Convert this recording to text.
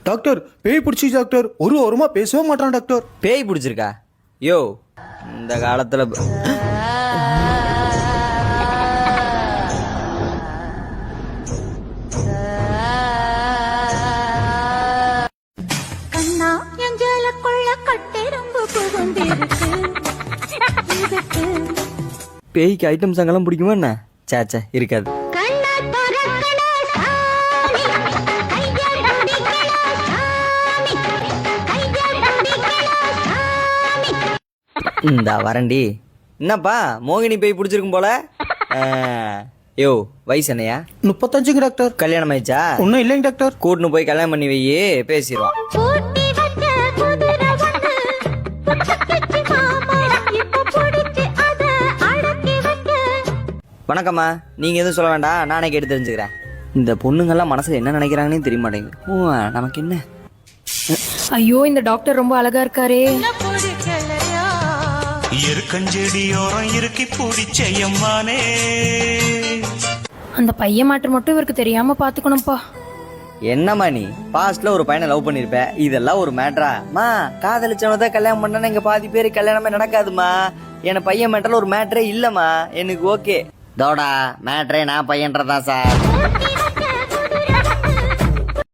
Doctor பேய் பிடிச்சி doctor, ஒரு வாரமா பேசவே மாட்டான் டாக்டர். பேய் பிடிச்சிருக்கா? யோ இந்த காலத்துல கண்ணா எஞ்சலக்குள்ள கட்டெரும்பு புகுந்திருக்கு. பேய்க்கு ஐட்டம் சாங்கெல்லாம் பிடிக்குமா என்ன? சேச்சே இருக்காது. கண்ணா திறக்கடா சாமி, கையை பிடிக்கடா சாமி, கையை பிடிக்கடா சாமி. இந்த வரண்டி என்னப்பா மோகினி பேய் பிடிச்சிருக்கும் போல. யோ வயசு என்னையா? 35 டாக்டர். கல்யாணம் ஆயிடுச்சா? ஒன்னும் இல்லைங்க டாக்டர். கூட்டுன்னு போய் கல்யாணம் பண்ணி வையே, பேசிடுவான். பூட்டி வச்ச குதிரை வந்து புத்தக்கிச்சு மாமா, இப்ப பிடிச்சு அத அடக்கி வைக்க. வணக்கம்மா, நீங்க எதுவும் சொல்ல வேண்டாம், நானே கேட்டு தெரிஞ்சுக்கிறேன். இந்த பொண்ணுங்கெல்லாம் மனசுல என்ன நினைக்கிறாங்கன்னு தெரிய மாட்டேங்குது. ஓ நமக்கு என்ன? ஐயோ இந்த டாக்டர் ரொம்ப அழகா இருக்காரே. இருக்கஞ்செடியோரம் இருக்கி பிடிச்சையம்மானே. அந்த பையன் மாற்று மட்டும் இவருக்கு தெரியாம பாத்துக்கணும்ப்பா. என்னம்மா நீ பாஸ்ட்ல ஒரு பையனை லவ் பண்ணிருப்ப, இதெல்லாம் ஒரு மேட்ரா? மா காதலிச்சவனதான் கல்யாணம் பண்ணா இங்க பாதி பேரு கல்யாணமே நடக்காதுமா. என் பையன் மேட்டர்ல ஒரு மேட்ரே இல்லம்மா. எனக்கு ஓகே தோடா மேட்ரே நான் பையன்றதான் சார்.